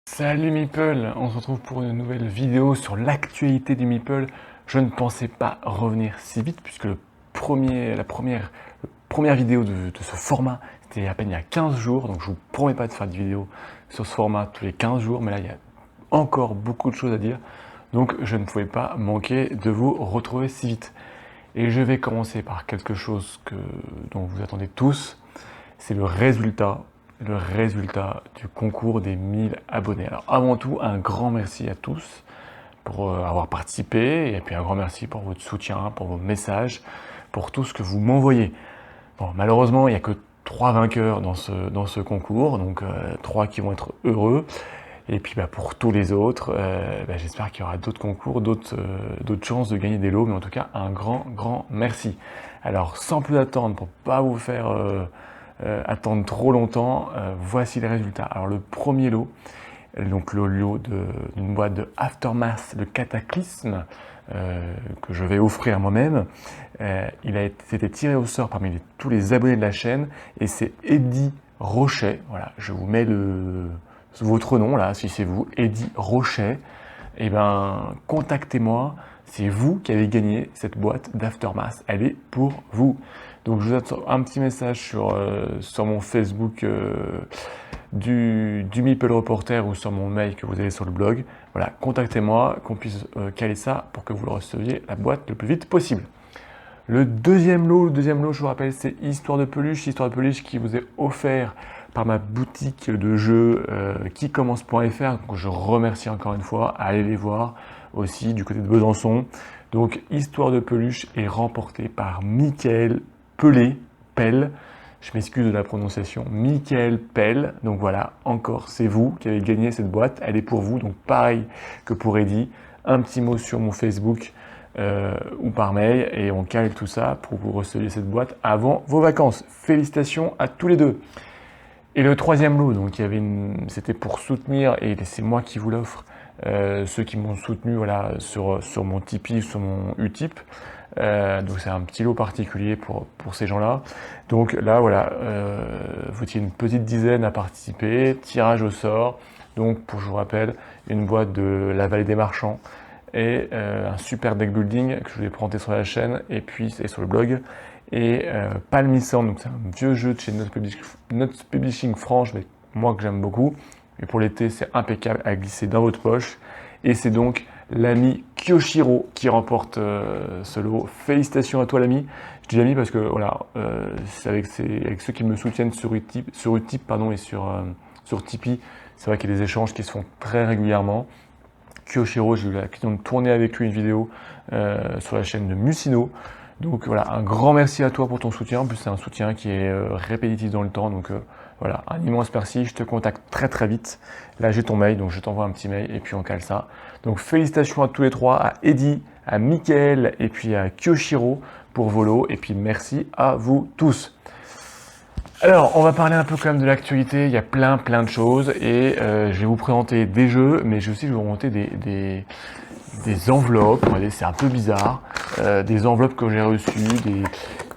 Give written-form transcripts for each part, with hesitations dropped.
Salut Meeple, on se retrouve pour une nouvelle vidéo sur l'actualité du Meeple. Je ne pensais pas revenir si vite puisque la première vidéo de ce format, c'était à peine il y a 15 jours. Donc je vous promets pas de faire de vidéo sur ce format tous les 15 jours, mais là il y a encore beaucoup de choses à dire. Donc je ne pouvais pas manquer de vous retrouver si vite. Et je vais commencer par quelque chose dont vous attendez tous, c'est le résultat du concours des 1000 abonnés. Alors avant tout, un grand merci à tous pour avoir participé et puis un grand merci pour votre soutien, pour vos messages, pour tout ce que vous m'envoyez. Bon, malheureusement, il n'y a que 3 vainqueurs dans ce concours, donc 3 qui vont être heureux. Et puis pour tous les autres, j'espère qu'il y aura d'autres concours, d'autres chances de gagner des lots, mais en tout cas un grand merci. Alors sans plus attendre, pour pas vous faire attendre trop longtemps, voici les résultats. Alors le premier lot, donc le lot d'une boîte de Aftermath, le Cataclysme, que je vais offrir moi-même, c'était tiré au sort parmi tous les abonnés de la chaîne, et c'est Eddy Rochet. Voilà, je vous mets votre nom là, si c'est vous, Eddy Rochet. Et contactez-moi, c'est vous qui avez gagné cette boîte d'Aftermath, elle est pour vous. Donc je vous attends un petit message sur mon Facebook du Meeple Reporter ou sur mon mail que vous avez sur le blog. Voilà, contactez-moi, qu'on puisse caler ça pour que vous le receviez la boîte le plus vite possible. Le deuxième lot, je vous rappelle, c'est Histoire de Peluche qui vous est offert par ma boutique de jeux quicommence.fr. Donc je remercie encore une fois, allez les voir aussi du côté de Besançon. Donc Histoire de Peluche est remportée par Michael Pell, je m'excuse de la prononciation, Michael Pell. Donc voilà, encore c'est vous qui avez gagné cette boîte, elle est pour vous. Donc pareil que pour Eddy, un petit mot sur mon Facebook ou par mail et on cale tout ça pour que vous receviez cette boîte avant vos vacances. Félicitations à tous les deux. Et le troisième lot, donc c'était pour soutenir, et c'est moi qui vous l'offre, ceux qui m'ont soutenu voilà, sur mon Tipeee, sur mon Utip. Donc c'est un petit lot particulier pour ces gens-là. Donc là, voilà, vous étiez une petite dizaine à participer, tirage au sort. Donc, je vous rappelle, une boîte de la Vallée des Marchands et un super deck building que je vais présenter sur la chaîne et puis sur le blog. Et Palmissand, donc c'est un vieux jeu de chez Notes Publishing France, mais moi que j'aime beaucoup. Et pour l'été, c'est impeccable à glisser dans votre poche. Et c'est donc l'ami Kyoshiro qui remporte ce lot. Félicitations à toi l'ami. Je dis l'ami parce que voilà, c'est avec ceux qui me soutiennent sur Utip et sur Tipeee. C'est vrai qu'il y a des échanges qui se font très régulièrement. Kyoshiro, j'ai eu l'occasion de tourner avec lui une vidéo sur la chaîne de Musino. Donc voilà, un grand merci à toi pour ton soutien. En plus, c'est un soutien qui est répétitif dans le temps. Donc voilà, un immense merci. Je te contacte très vite. Là, j'ai ton mail, donc je t'envoie un petit mail et puis on cale ça. Donc félicitations à tous les trois, à Eddy, à Michael et puis à Kyoshiro pour vos lots. Et puis merci à vous tous. Alors, on va parler un peu quand même de l'actualité. Il y a plein de choses et je vais vous présenter des jeux, mais aussi je vais vous présenter des enveloppes. C'est un peu bizarre. Des enveloppes que j'ai reçues,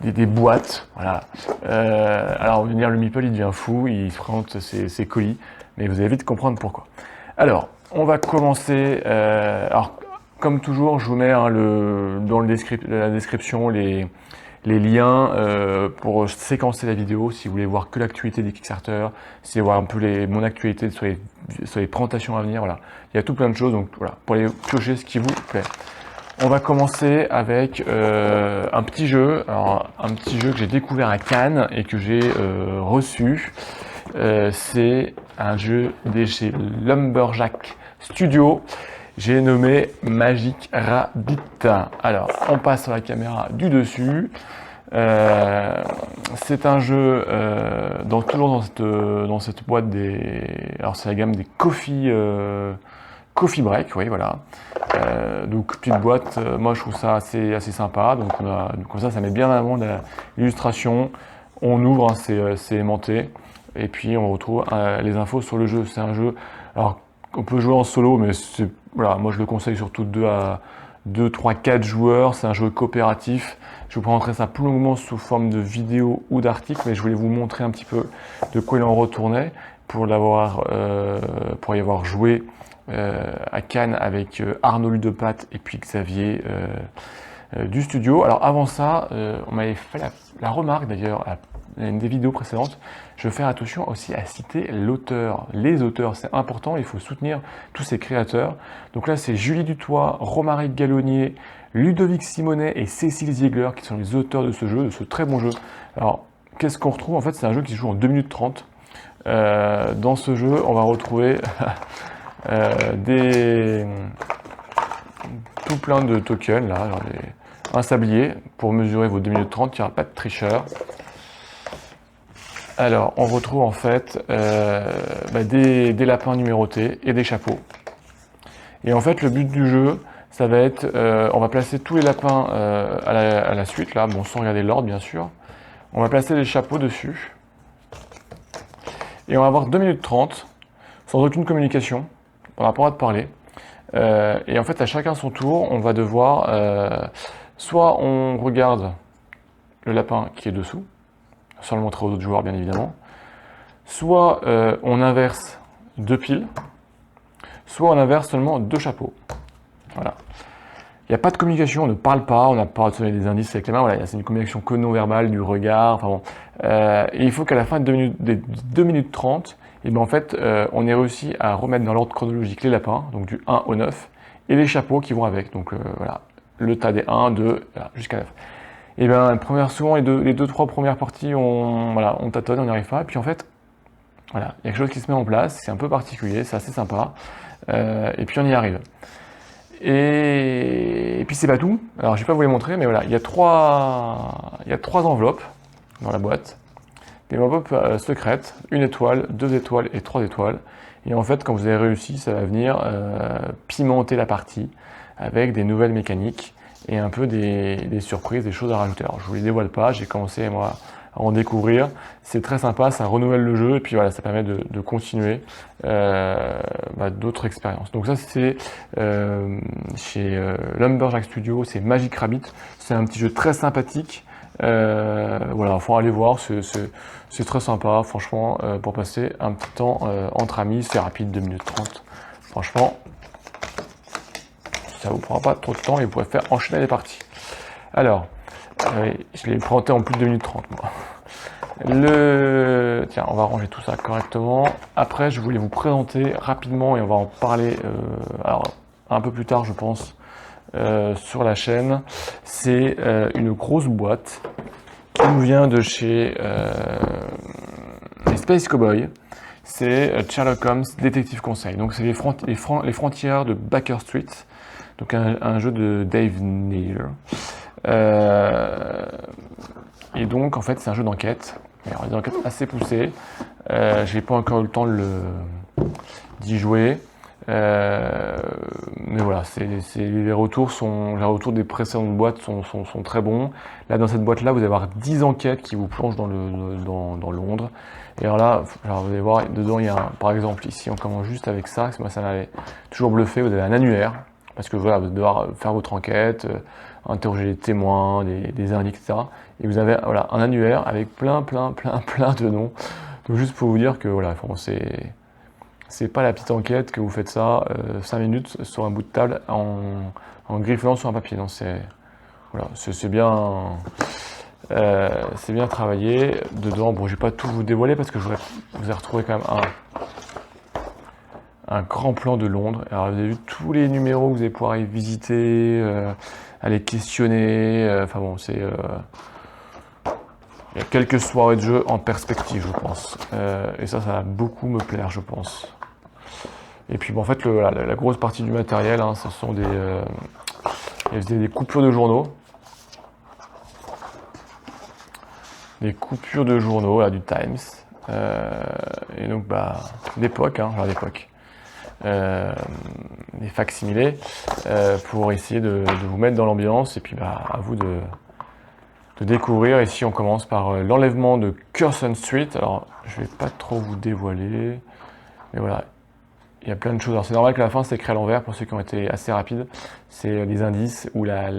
des boîtes. Voilà. Alors, on va dire le Meeple, il devient fou, il se présente ses colis, mais vous allez vite comprendre pourquoi. Alors, on va commencer. Alors, comme toujours, je vous mets dans la description les liens pour séquencer la vidéo si vous voulez voir que l'actualité des Kickstarter, si vous voulez voir un peu mon actualité sur les présentations à venir. Voilà, il y a tout plein de choses, donc voilà, pour aller piocher ce qui vous plaît. On va commencer avec un petit jeu, que j'ai découvert à Cannes et que j'ai reçu. C'est un jeu chez Lumberjack Studio. J'ai nommé Magic Rabbit. Alors, on passe sur la caméra du dessus. C'est un jeu toujours dans cette boîte alors c'est la gamme des Coffee Break, oui voilà. Donc petite boîte, moi je trouve ça assez sympa. Donc comme ça met bien en avant l'illustration. On ouvre, c'est aimanté, et puis on retrouve les infos sur le jeu. C'est un jeu. Alors on peut jouer en solo, mais voilà, moi je le conseille surtout 2, 3, 4 joueurs. C'est un jeu coopératif. Je vous présenterai ça plus longuement sous forme de vidéo ou d'article, mais je voulais vous montrer un petit peu de quoi il en retournait pour y avoir joué à Cannes avec Arnaud Ludepat et puis Xavier du studio. Alors avant ça, on m'avait fait la remarque d'ailleurs à une des vidéos précédentes, je veux faire attention aussi à citer l'auteur. Les auteurs, c'est important, il faut soutenir tous ces créateurs. Donc là, c'est Julie Dutoit, Romaric Gallonnier, Ludovic Simonet et Cécile Ziegler qui sont les auteurs de ce jeu, de ce très bon jeu. Alors, qu'est-ce qu'on retrouve? En fait, c'est un jeu qui se joue en 2 minutes 30. Dans ce jeu, on va retrouver tout plein de tokens, là, un sablier pour mesurer vos 2 minutes 30, il n'y aura pas de tricheur. Alors, on retrouve en fait des lapins numérotés et des chapeaux. Et en fait, le but du jeu, ça va être, on va placer tous les lapins à la suite, là, bon, sans regarder l'ordre, bien sûr. On va placer les chapeaux dessus. Et on va avoir 2 minutes 30, sans aucune communication. On n'a pas le droit de parler. Et en fait, à chacun son tour, on va devoir, soit on regarde le lapin qui est dessous, sans le montrer aux autres joueurs bien évidemment, soit on inverse 2 piles, soit on inverse seulement 2 chapeaux. Voilà. Il n'y a pas de communication, on ne parle pas, on n'a pas de donner des indices avec les mains, voilà, c'est une communication que non-verbale, du regard, enfin bon. Et il faut qu'à la fin des 2 minutes 30, et bien en fait, on ait réussi à remettre dans l'ordre chronologique les lapins, donc du 1 au 9, et les chapeaux qui vont avec. Donc voilà, le tas des 1, 2, voilà, jusqu'à 9. Et bien, souvent, les deux, trois premières parties, on tâtonne, on n'y arrive pas. Et puis en fait, voilà, il y a quelque chose qui se met en place, c'est un peu particulier, c'est assez sympa. Et puis on y arrive. Et puis c'est pas tout. Alors je vais pas vous les montrer, mais voilà, il y a trois enveloppes dans la boîte. Des enveloppes secrètes, 1 étoile, 2 étoiles et 3 étoiles. Et en fait, quand vous avez réussi, ça va venir pimenter la partie avec des nouvelles mécaniques et un peu des surprises, des choses à rajouter. Alors je vous les dévoile pas, j'ai commencé moi à en découvrir. C'est très sympa, ça renouvelle le jeu et puis voilà, ça permet de continuer d'autres expériences. Donc ça c'est chez Lumberjack Studio, c'est Magic Rabbit. C'est un petit jeu très sympathique. Voilà, faut aller voir, c'est très sympa, franchement, pour passer un petit temps entre amis, c'est rapide, 2 minutes 30. Franchement, ça vous prend pas trop de temps et vous pourrez faire enchaîner les parties. Alors, je l'ai présenté en plus de 2 minutes 30, moi. Tiens, on va ranger tout ça correctement. Après, je voulais vous présenter rapidement, et on va en parler alors, un peu plus tard, je pense, sur la chaîne. C'est une grosse boîte qui nous vient de chez les Space Cowboys. C'est Sherlock Holmes Détective Conseil. Donc c'est les frontières de Baker Street. Donc un jeu de Dave Neal. Et donc en fait c'est un jeu d'enquête. Alors une enquête assez poussée. J'ai pas encore eu le temps d'y jouer. Mais voilà, les retours des précédentes boîtes sont très bons. Là, dans cette boîte-là, vous allez avoir 10 enquêtes qui vous plongent dans Londres. Et alors là, vous allez voir, dedans, il y a par exemple, ici, on commence juste avec ça. Moi, ça m'avait toujours bluffé. Vous avez un annuaire, parce que voilà, vous allez devoir faire votre enquête, interroger les témoins, des indices, etc. Et vous avez voilà, un annuaire avec plein de noms. Donc juste pour vous dire que voilà, c'est pas la petite enquête que vous faites ça 5 minutes sur un bout de table en griffonnant sur un papier. Non, c'est bien travaillé. Dedans, bon, je vais pas tout vous dévoiler parce que vous avez retrouvé quand même un grand plan de Londres. Alors vous avez vu tous les numéros que vous allez pouvoir y visiter, aller questionner. Enfin bon, il y a quelques soirées de jeu en perspective, je pense. Et ça va beaucoup me plaire, je pense. Et puis bon, en fait, la grosse partie du matériel, hein, ce sont des coupures de journaux. Des coupures de journaux, là, du Times. Et donc, d'époque, hein, genre d'époque. Des facsimilés pour essayer de vous mettre dans l'ambiance. Et puis, à vous de découvrir. Ici, on commence par l'enlèvement de Curzon Street. Alors, je vais pas trop vous dévoiler. Mais voilà. il y a plein de choses. Alors c'est normal que la fin c'est écrit à l'envers pour ceux qui ont été assez rapides. C'est les indices ou la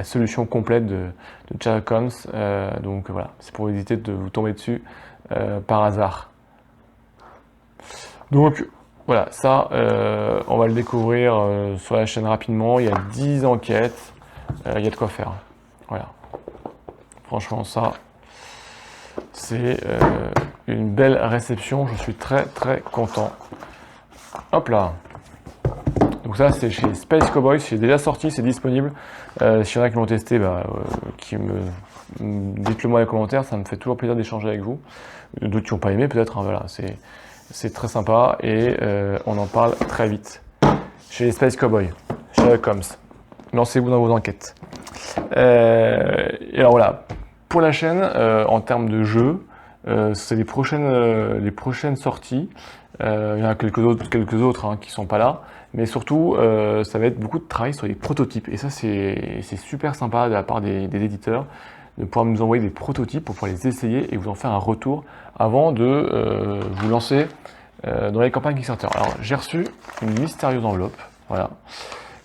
solution complète de Sherlock Holmes. Donc voilà, c'est pour éviter de vous tomber dessus par hasard. Donc voilà, ça on va le découvrir sur la chaîne rapidement. Il y a 10 enquêtes, il y a de quoi faire. Voilà. Franchement ça, c'est une belle réception, je suis très très content. Hop là. Donc ça c'est chez Space Cowboys, c'est déjà sorti, c'est disponible. S'il y en a qui l'ont testé, dites-le moi dans les commentaires, ça me fait toujours plaisir d'échanger avec vous. D'autres qui n'ont pas aimé peut-être, hein, voilà, c'est très sympa et on en parle très vite. Chez Space Cowboys, Sherlock Holmes, lancez-vous dans vos enquêtes. Et alors voilà, pour la chaîne, en termes de jeux, c'est les prochaines sorties. Il y en a quelques autres hein, qui sont pas là, mais surtout ça va être beaucoup de travail sur les prototypes. Et ça c'est super sympa de la part des éditeurs de pouvoir nous envoyer des prototypes pour pouvoir les essayer et vous en faire un retour avant de vous lancer dans les campagnes Kickstarter. Alors j'ai reçu une mystérieuse enveloppe, voilà.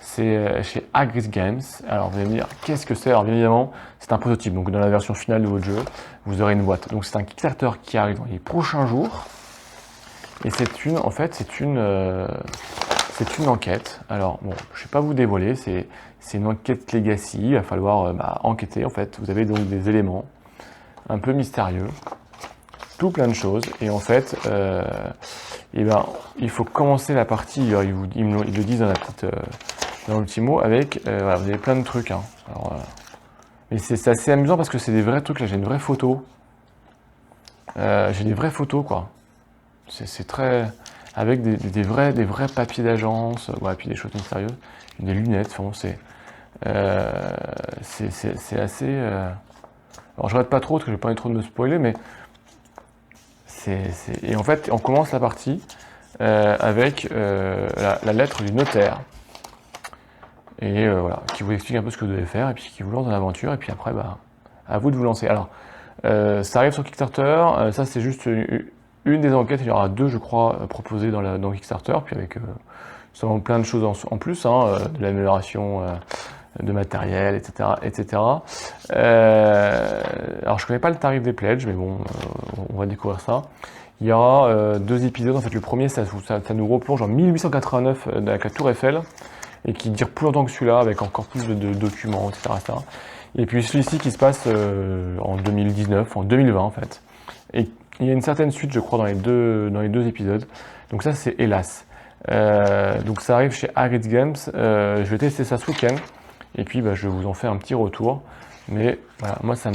C'est chez Agris Games. Alors vous allez me dire, qu'est-ce que c'est? Alors bien évidemment, c'est un prototype. Donc dans la version finale de votre jeu, vous aurez une boîte. Donc c'est un Kickstarter qui arrive dans les prochains jours. Et c'est une enquête. Alors bon, je ne vais pas vous dévoiler, c'est une enquête legacy. Il va falloir enquêter. En fait, vous avez donc des éléments un peu mystérieux, tout plein de choses. Et en fait, il faut commencer la partie. Ils le disent dans le petit mot avec. Voilà, vous avez plein de trucs. Hein. Alors, mais c'est assez amusant parce que c'est des vrais trucs. Là, j'ai une vraie photo. J'ai des vraies photos, quoi. C'est très avec des vrais papiers d'agence, ouais, puis des choses mystérieuses, des lunettes. Enfin, c'est assez. Alors, je regarde pas trop parce que j'ai pas envie trop de me spoiler, mais et en fait, on commence la partie avec la lettre du notaire et voilà, qui vous explique un peu ce que vous devez faire et puis qui vous lance dans l'aventure et puis après, à vous de vous lancer. Alors, ça arrive sur Kickstarter. Ça, c'est juste une des enquêtes, il y aura 2, je crois, proposées dans Kickstarter, puis avec sûrement plein de choses en plus, hein, de l'amélioration de matériel, etc. etc. Alors, je connais pas le tarif des pledges, mais bon, on va découvrir ça. Il y aura 2 épisodes. En fait, le premier, ça nous replonge en 1889 avec la Tour Eiffel, et qui dure plus longtemps que celui-là, avec encore plus de documents, etc. etc. Et puis celui-ci qui se passe en 2019, en 2020 en fait. Et il y a une certaine suite, je crois, dans les deux épisodes. Donc ça, c'est Hélas. Donc ça arrive chez Agris Games. Je vais tester ça ce week-end. Et puis, je vais vous en faire un petit retour. Mais voilà, moi, ça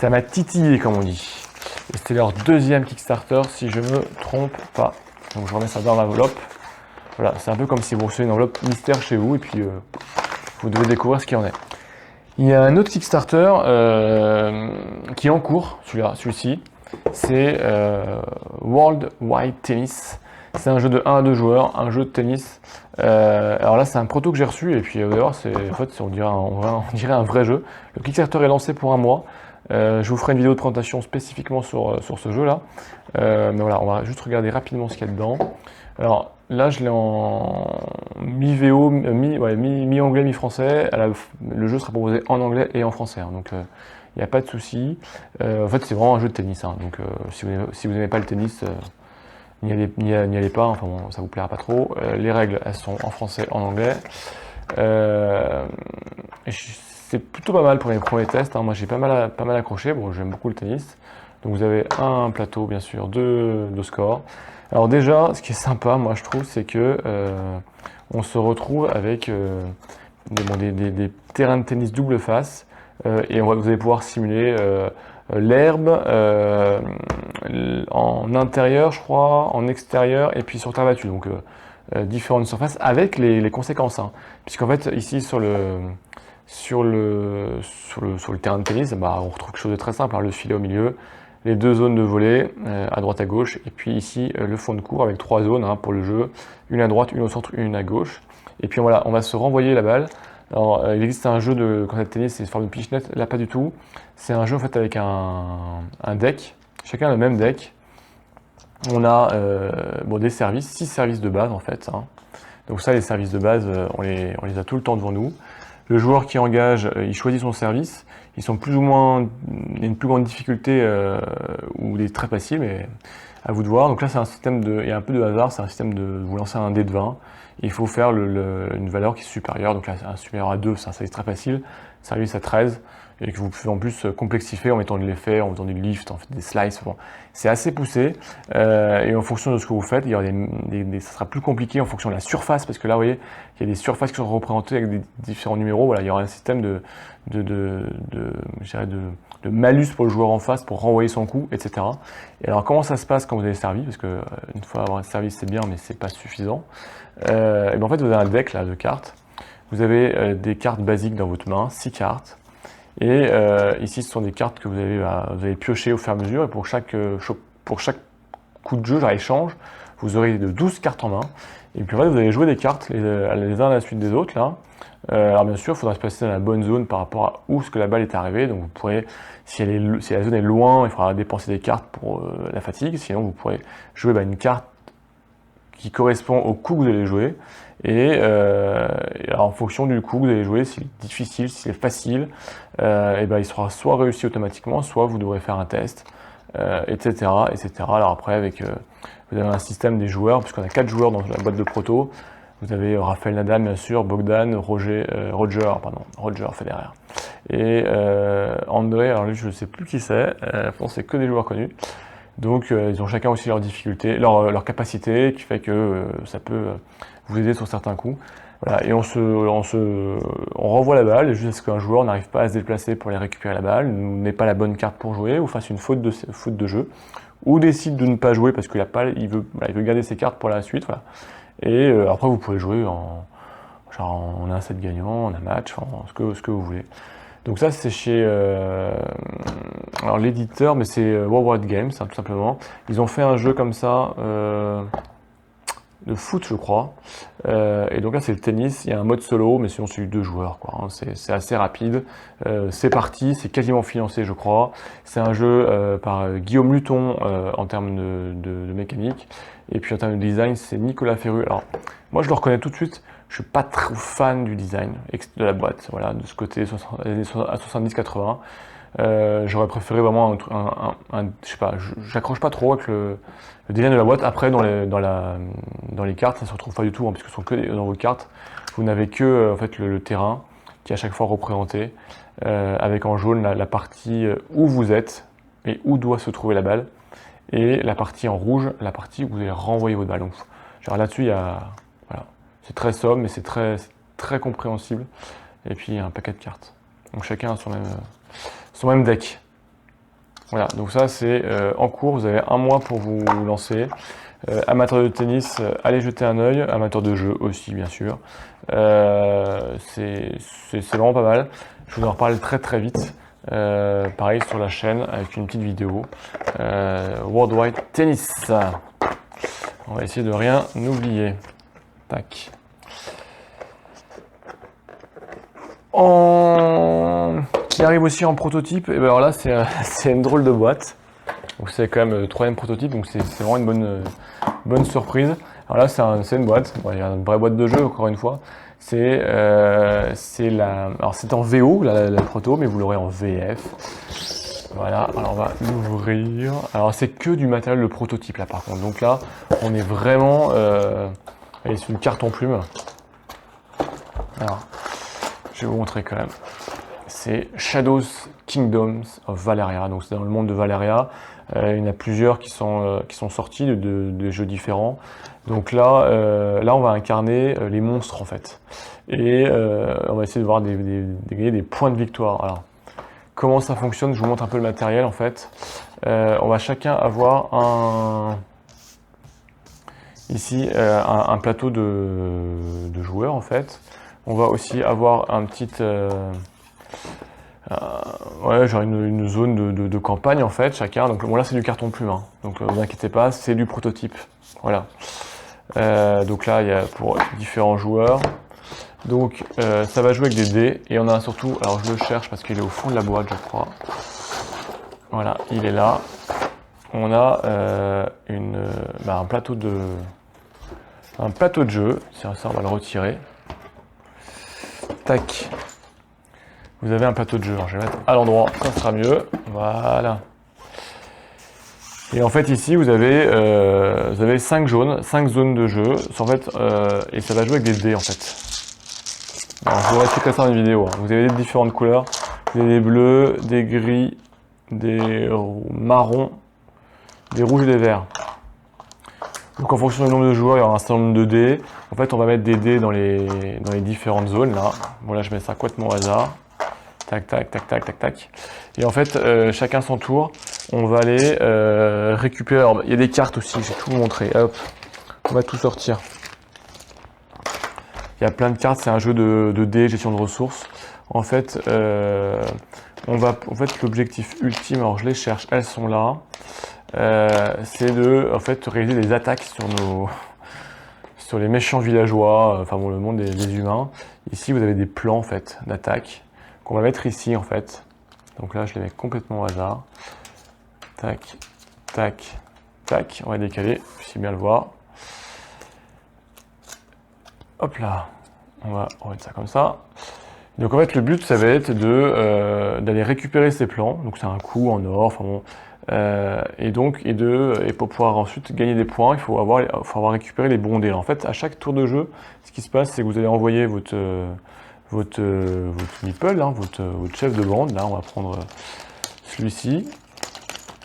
m'a titillé, comme on dit. Et c'était leur 2e Kickstarter, si je me trompe pas. Donc je remets ça dans l'enveloppe. Voilà, c'est un peu comme si vous recevez une enveloppe mystère chez vous. Et puis, vous devez découvrir ce qu'il y en est. Il y a un autre Kickstarter qui est en cours, celui-ci. C'est World Wide Tennis. C'est un jeu de 1 à 2 joueurs, un jeu de tennis. Alors là, c'est un proto que j'ai reçu et puis d'ailleurs, on dirait un vrai jeu. Le Kickstarter est lancé pour un mois. Je vous ferai une vidéo de présentation spécifiquement sur ce jeu-là. Mais voilà, on va juste regarder rapidement ce qu'il y a dedans. Alors là, je l'ai en mi-VO, mi-anglais, mi-français. Le jeu sera proposé en anglais et en français, hein, donc il n'y a pas de souci. En fait, c'est vraiment un jeu de tennis, hein, donc si vous n'aimez pas le tennis, n'y allez pas, enfin bon, ça vous plaira pas trop. Les règles, elles sont en français, en anglais. C'est plutôt pas mal pour mes premiers tests, hein. Moi, j'ai pas mal accroché. Bon, j'aime beaucoup le tennis. Donc vous avez un plateau, bien sûr, deux scores. Alors déjà, ce qui est sympa, moi je trouve, c'est que on se retrouve avec des terrains de tennis double face et vous allez pouvoir simuler l'herbe en intérieur, je crois, en extérieur et puis sur terre battue. Donc différentes surfaces avec les conséquences, hein. Puisqu'en fait, ici sur le terrain de tennis, on retrouve quelque chose de très simple, hein, le filet au milieu, les 2 zones de volley à droite à gauche, et puis ici le fond de court avec 3 zones, hein, pour le jeu, une à droite, une au centre, une à gauche. Et puis voilà, on va se renvoyer la balle. Alors il existe un jeu de tennis, c'est une forme de pichenette, là pas du tout. C'est un jeu en fait avec un deck, chacun a le même deck. On a des services, 6 services de base en fait. Hein. Donc ça, les services de base, on les a tout le temps devant nous. Le joueur qui engage, il choisit son service. Ils sont plus ou moins, il y a une plus grande difficulté ou des très faciles, mais à vous de voir. Donc là, c'est un système il y a un peu de hasard, c'est un système de vous lancer un dé de 20. Il faut faire une valeur qui est supérieure. Donc là, un supérieur à 2, c'est un service très facile. Service à 13. Et que vous pouvez en plus complexifier en mettant de l'effet, en faisant du lift, en fait des slices. Bon, c'est assez poussé. Et en fonction de ce que vous faites, il y aura ça sera plus compliqué en fonction de la surface, parce que là, vous voyez, il y a des surfaces qui sont représentées avec des différents numéros. Voilà, il y aura un système de malus pour le joueur en face pour renvoyer son coup, etc. Et alors, comment ça se passe quand vous avez servi? Parce que une fois avoir un service, c'est bien, mais c'est pas suffisant. Et ben en fait, vous avez un deck là de cartes. Vous avez des cartes basiques dans votre main, 6 cartes. Et ici, ce sont des cartes que vous allez piocher au fur et à mesure. Et pour chaque coup de jeu, genre échange, vous aurez de 12 cartes en main. Et puis en fait, vous allez jouer des cartes les uns à la suite des autres. Là. Alors bien sûr, il faudra se placer dans la bonne zone par rapport à où ce que la balle est arrivée. Donc vous pourrez, si la zone est loin, il faudra dépenser des cartes pour la fatigue. Sinon, vous pourrez jouer une carte qui correspond au coup que vous allez jouer. Et alors, en fonction du coup que vous allez jouer, s'il est difficile, s'il est facile, et ben il sera soit réussi automatiquement, soit vous devrez faire un test, etc., etc. Alors après, vous avez un système des joueurs, puisqu'on a 4 joueurs dans la boîte de proto. Vous avez Rafael Nadal, bien sûr, Bogdan, Roger Federer. Et André, alors lui, je ne sais plus qui c'est, c'est que des joueurs connus. Donc ils ont chacun aussi leur difficulté, leur capacité, qui fait que ça peut vous aider sur certains coups. Voilà, et on renvoie la balle jusqu'à ce qu'un joueur n'arrive pas à se déplacer pour aller récupérer la balle, n'ait pas la bonne carte pour jouer, ou fasse une faute de jeu, ou décide de ne pas jouer parce qu'il veut garder ses cartes pour la suite. Voilà. Et après vous pouvez jouer en un set gagnant, en un match, ce que vous voulez. Donc ça c'est chez alors l'éditeur, mais c'est World Wide Games, hein, tout simplement. Ils ont fait un jeu comme ça de foot, je crois. Et donc là c'est le tennis. Il y a un mode solo, mais sinon c'est 2 joueurs, quoi. Hein. C'est assez rapide. C'est parti, c'est quasiment financé, je crois. C'est un jeu par Guillaume Luton en termes de mécanique. Et puis en termes de design, c'est Nicolas Ferru. Alors moi je le reconnais tout de suite. Je suis pas trop fan du design de la boîte, voilà, de ce côté années 70-80. J'aurais préféré vraiment je sais pas, j'accroche pas trop avec le design de la boîte. Après, dans les cartes, ça se retrouve pas du tout, hein, puisque ce sont que dans vos cartes. Vous n'avez que en fait le terrain qui est à chaque fois représenté, avec en jaune la partie où vous êtes et où doit se trouver la balle, et la partie en rouge, la partie où vous allez renvoyer votre balle. Donc, genre là-dessus, il y a voilà. C'est très sobre, mais c'est très compréhensible. Et puis, il y a un paquet de cartes. Donc, chacun a son même deck. Voilà, donc ça, c'est en cours. Vous avez 1 mois pour vous lancer. Amateur de tennis, allez jeter un œil. Amateur de jeu aussi, bien sûr. C'est vraiment pas mal. Je vous en reparle très très vite. Pareil sur la chaîne, avec une petite vidéo. Worldwide Tennis. On va essayer de rien oublier. Tac. Qui arrive aussi en prototype, et ben alors là c'est une drôle de boîte. Donc c'est quand même le 3e prototype, donc c'est vraiment une bonne surprise. Alors là c'est une boîte, bon, il y a une vraie boîte de jeu encore une fois. Alors c'est en VO la proto, mais vous l'aurez en VF. Voilà, alors on va l'ouvrir. Alors c'est que du matériel de prototype là par contre. Donc là on est vraiment c'est une carte en plume. Alors, je vais vous montrer quand même. C'est Shadows Kingdoms of Valeria. Donc c'est dans le monde de Valeria. Il y en a plusieurs qui sont sortis de jeux différents. Donc là on va incarner les monstres en fait. Et on va essayer de voir gagner des points de victoire. Alors, comment ça fonctionne? Je vous montre un peu le matériel en fait. On va chacun avoir ici un plateau de joueurs en fait. On va aussi avoir un petit genre une zone de campagne en fait, chacun. Donc bon, là c'est du carton plume, hein. Donc ne vous inquiétez pas, c'est du prototype. Voilà. Donc là il y a pour différents joueurs. Donc ça va jouer avec des dés, et on a surtout, alors je le cherche parce qu'il est au fond de la boîte je crois. Voilà, il est là. on a un plateau de jeu. Tiens, ça, on va le retirer. Tac. Vous avez un plateau de jeu. Alors, je vais mettre à l'endroit, ça sera mieux. Voilà. Et en fait, ici, vous avez 5 zones de jeu. En fait, et ça va jouer avec des dés, en fait. Alors, je vous expliquer ça dans une vidéo. Hein. Vous avez des différentes couleurs. Vous avez des bleus, des gris, des marrons, des rouges et des verts. Donc en fonction du nombre de joueurs, il y aura un certain nombre de dés. En fait, on va mettre des dés dans les différentes zones là. Bon là, je mets ça complètement au hasard. Tac, tac, tac, tac, tac, tac. Et en fait, chacun son tour, on va aller récupérer. Alors, il y a des cartes aussi, j'ai tout montré. Hop, on va tout sortir. Il y a plein de cartes, c'est un jeu de dés, gestion de ressources. En fait, l'objectif ultime, alors je les cherche, elles sont là. C'est de réaliser des attaques sur les méchants villageois, enfin bon, le monde des humains. Ici, vous avez des plans en fait d'attaque qu'on va mettre ici en fait. Donc là, je les mets complètement au hasard. Tac, tac, tac. On va décaler, si bien le voir. Hop là, on va remettre ça comme ça. Donc en fait, le but, ça va être d'aller récupérer ces plans. Donc c'est un coup en or, enfin bon. Et pour pouvoir ensuite gagner des points, il faut avoir récupéré les bons dés. En fait, à chaque tour de jeu, ce qui se passe, c'est que vous allez envoyer votre meeple, hein, votre chef de bande. Là, on va prendre celui-ci.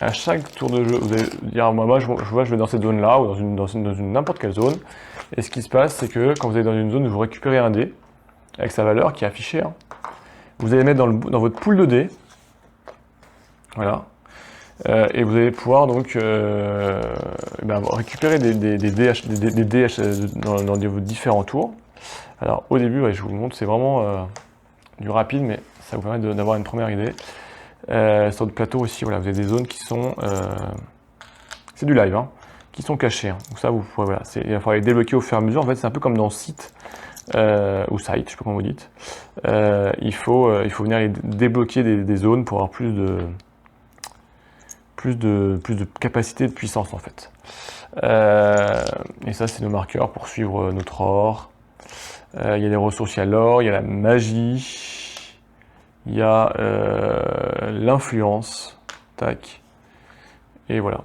À chaque tour de jeu, vous allez dire, moi je vais dans cette zone-là ou dans une n'importe quelle zone. Et ce qui se passe, c'est que quand vous allez dans une zone, vous récupérez un dé avec sa valeur qui est affichée. Hein. Vous allez mettre dans votre pool de dés. Voilà. Et vous allez pouvoir donc récupérer des dés dans vos différents tours. Alors au début, je vous montre, c'est vraiment du rapide, mais ça vous permet d'avoir une première idée. Sur le plateau aussi, voilà, vous avez des zones qui sont, c'est du live, hein, qui sont cachées. Hein. Donc ça, vous pouvez, voilà, il va falloir les débloquer au fur et à mesure. En fait, c'est un peu comme dans Site ou Site, je ne sais pas comment vous dites. Il faut venir les débloquer des zones pour avoir plus de capacité de puissance en fait. Et ça, c'est nos marqueurs pour suivre notre or. Il y a les ressources, il y a l'or, il y a la magie, il y a l'influence, tac, et voilà.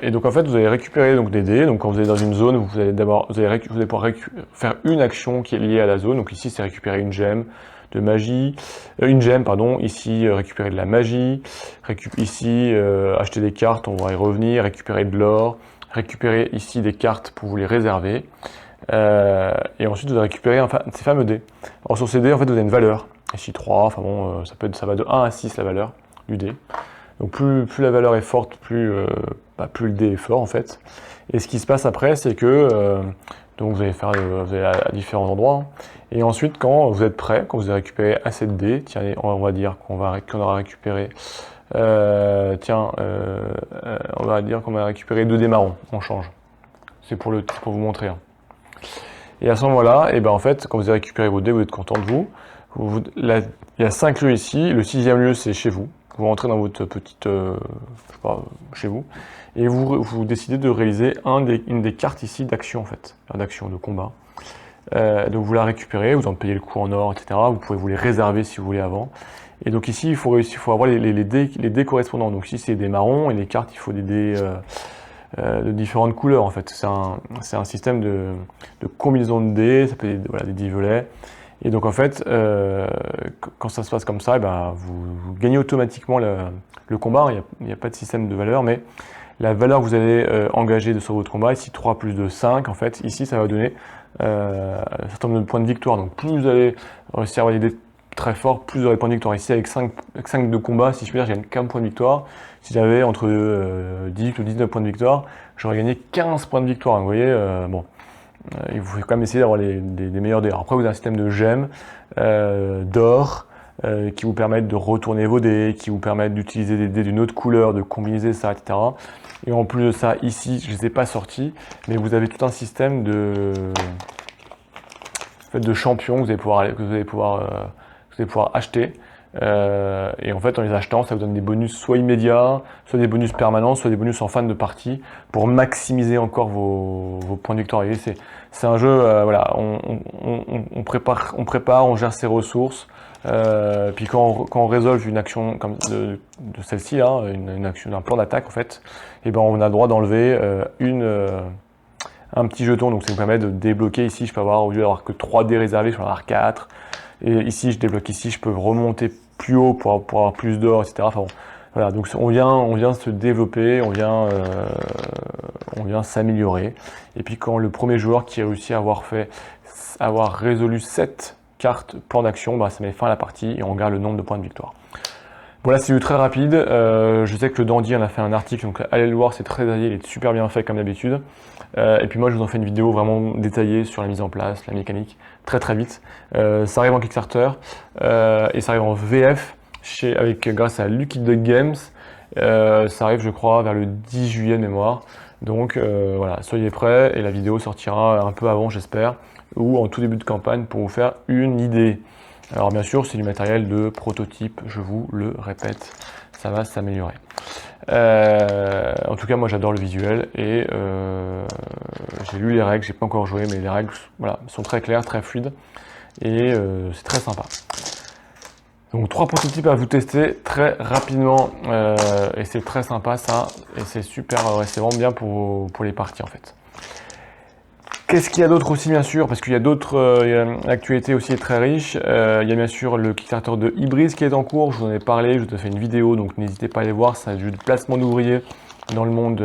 Et donc en fait, vous allez récupérer donc des dés. Donc quand vous allez dans une zone, vous allez pouvoir faire une action qui est liée à la zone. Donc ici, c'est récupérer une gemme de magie, une gemme, pardon. Ici, récupérer de la magie. Ici, acheter des cartes, on va y revenir. Récupérer de l'or. Récupérer ici des cartes pour vous les réserver. Et ensuite, vous allez récupérer ces fameux dés. Alors sur ces dés, en fait, vous avez une valeur. Ici 3, enfin bon, ça va de 1 à 6 la valeur du dé. Donc plus la valeur est forte, plus le dé est fort en fait. Et ce qui se passe après, c'est que donc vous allez à différents endroits. Hein. Et ensuite, quand vous êtes prêt, quand vous avez récupéré assez de dés, tiens, on va dire qu'on aura récupéré, on va dire qu'on va récupérer 2 dés marrons. On change. C'est pour vous montrer. Hein. Et à ce moment-là, et ben en fait, quand vous avez récupéré vos dés, vous êtes content de vous. Il y a 5 lieux ici. Le 6e lieu, c'est chez vous. Vous rentrez dans votre petite, chez vous, et vous décidez de réaliser une des cartes ici d'action en fait, d'action, de combat. Donc vous la récupérez, vous en payez le coût en or, etc. Vous pouvez vous les réserver si vous voulez avant. Et donc ici, il faut avoir les dés correspondants. Donc ici, c'est des marrons, et les cartes, il faut des dés de différentes couleurs en fait. C'est un système de combinaison de dés, ça peut être des divelets. Et donc en fait, quand ça se passe comme ça, vous gagnez automatiquement le combat. Il n'y a pas de système de valeur, mais la valeur que vous allez engager sur votre combat, ici 3 plus 2, 5, en fait, ici ça va donner un certain nombre de points de victoire. Donc plus vous allez réussir à avoir des dés très forts, plus vous aurez des points de victoire. Ici avec 5 de combat, si je puis dire, j'ai 15 points de victoire. Si j'avais entre 10 ou 19 points de victoire, j'aurais gagné 15 points de victoire. Donc, vous voyez, bon. Il faut quand même essayer d'avoir des meilleurs dés. Alors après, vous avez un système de gemmes, d'or, qui vous permettent de retourner vos dés, qui vous permettent d'utiliser des dés d'une autre couleur, de combiner ça, etc. Et en plus de ça, ici, je ne les ai pas sortis, mais vous avez tout un système de champions que vous allez pouvoir acheter. Et en fait, en les achetant, ça vous donne des bonus soit immédiats, soit des bonus permanents, soit des bonus en fin de partie pour maximiser encore vos points de victoire. Et c'est un jeu, voilà, on prépare, on gère ses ressources. Puis quand on résolve une action comme de celle-ci, là, une action d'un plan d'attaque en fait, et ben on a le droit d'enlever un petit jeton, donc ça nous permet de débloquer. Ici je peux avoir, au lieu d'avoir que 3 dés réservés, je peux en avoir 4. Et ici je débloque ici, je peux remonter plus haut pour avoir plus d'or, etc. Enfin bon, voilà, donc on vient se développer, on vient s'améliorer. Et puis quand le premier joueur qui réussit à avoir résolu 7 cartes plan d'action, bah, ça met fin à la partie et on garde le nombre de points de victoire. Voilà, c'est du très rapide. Je sais que le Dandy en a fait un article, donc allez le voir, c'est très détaillé, il est super bien fait comme d'habitude. Et puis moi, je vous en fais une vidéo vraiment détaillée sur la mise en place, la mécanique, très vite. Ça arrive en Kickstarter et ça arrive en VF grâce à Lucky Duck Games. Ça arrive, je crois, vers le 10 juillet de mémoire. Donc voilà, soyez prêts et la vidéo sortira un peu avant, j'espère, ou en tout début de campagne pour vous faire une idée. Alors bien sûr, c'est du matériel de prototype, je vous le répète, ça va s'améliorer. En tout cas, moi j'adore le visuel et j'ai lu les règles, j'ai pas encore joué, mais les règles voilà, sont très claires, très fluides et c'est très sympa. Donc 3 prototypes à vous tester très rapidement et c'est très sympa ça et c'est super, c'est vraiment bien pour les parties en fait. Qu'est-ce qu'il y a d'autre aussi bien sûr, parce qu'il y a d'autres, l'actualité aussi est très riche, il y a bien sûr le Kickstarter de Ibris qui est en cours, je vous en ai parlé, je vous ai fait une vidéo, donc n'hésitez pas à aller voir, c'est un jeu de placement d'ouvriers dans le monde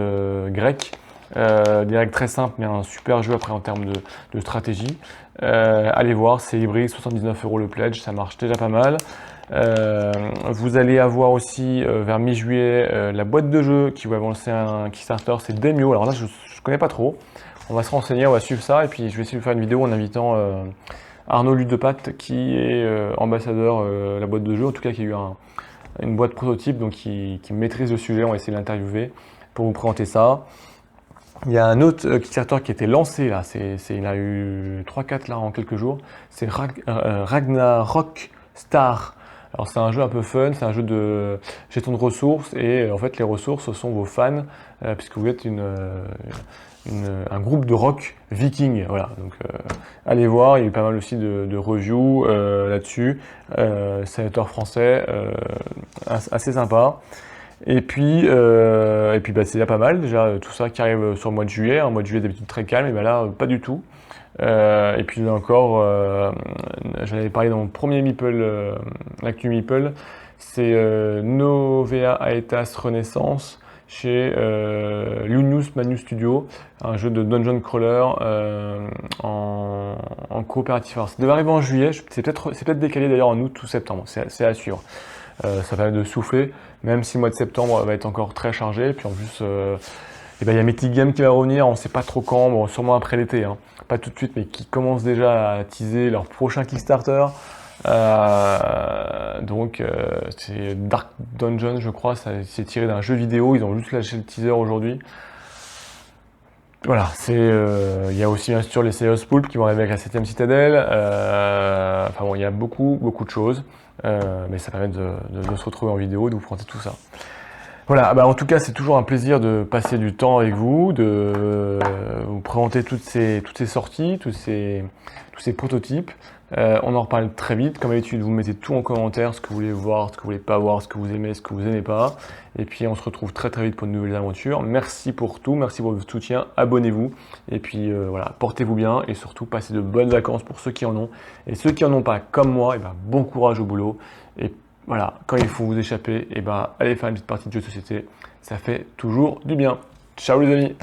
grec, des règles très simples mais un super jeu après en termes de stratégie. Allez voir, c'est Ibris, 79 € le pledge, ça marche déjà pas mal. Vous allez avoir aussi vers mi-juillet la boîte de jeu qui va lancer un Kickstarter, c'est Demio, alors là je connais pas trop. On va se renseigner, on va suivre ça, et puis je vais essayer de faire une vidéo en invitant Arnaud Ludepatte, qui est ambassadeur la boîte de jeu, en tout cas qui a eu une boîte prototype, donc qui maîtrise le sujet, on va essayer de l'interviewer pour vous présenter ça. Il y a un autre Kickstarter qui a été lancé, là, il a eu 3-4 là en quelques jours, c'est Ragnarok Star. Alors c'est un jeu un peu fun, c'est un jeu de gestion de ressources, et en fait les ressources sont vos fans, puisque vous êtes un groupe de rock viking, voilà, donc allez voir, il y a eu pas mal aussi de reviews là-dessus, c'est un auteur français, assez sympa, et puis bah, c'est déjà pas mal, déjà tout ça qui arrive sur le mois de juillet, un mois de juillet d'habitude très calme, et ben là pas du tout, et puis là encore, j'en avais parlé dans mon premier Meeple, l'actu Meeple, c'est Novea Aetas Renaissance, chez Lunius Manu Studio, un jeu de dungeon crawler en coopératif. Alors, ça devait arriver en juillet, c'est peut-être décalé d'ailleurs en août ou septembre, c'est à suivre. Ça permet de souffler, même si le mois de septembre va être encore très chargé. Puis en plus, il y a Mythic Game qui va revenir, on ne sait pas trop quand, bon, sûrement après l'été, hein. Pas tout de suite, mais qui commencent déjà à teaser leur prochain Kickstarter. Donc c'est Dark Dungeon, je crois, c'est tiré d'un jeu vidéo, ils ont juste lâché le teaser aujourd'hui. Voilà, il y a aussi bien sûr les Serious Poulp qui vont arriver avec la 7ème citadelle, enfin bon, il y a beaucoup de choses, mais ça permet de se retrouver en vidéo, de vous présenter tout ça. Voilà, bah en tout cas c'est toujours un plaisir de passer du temps avec vous, de vous présenter toutes ces sorties, tous ces prototypes. On en reparle très vite, comme d'habitude vous mettez tout en commentaire, ce que vous voulez voir, ce que vous voulez pas voir, ce que vous aimez, ce que vous aimez pas. Et puis on se retrouve très vite pour de nouvelles aventures. Merci pour tout, merci pour votre soutien, abonnez-vous. Et puis voilà, portez-vous bien et surtout passez de bonnes vacances pour ceux qui en ont. Et ceux qui en ont pas, comme moi, et ben, bon courage au boulot. Et voilà, quand il faut vous échapper, et ben, allez faire une petite partie de jeu de société, ça fait toujours du bien. Ciao les amis!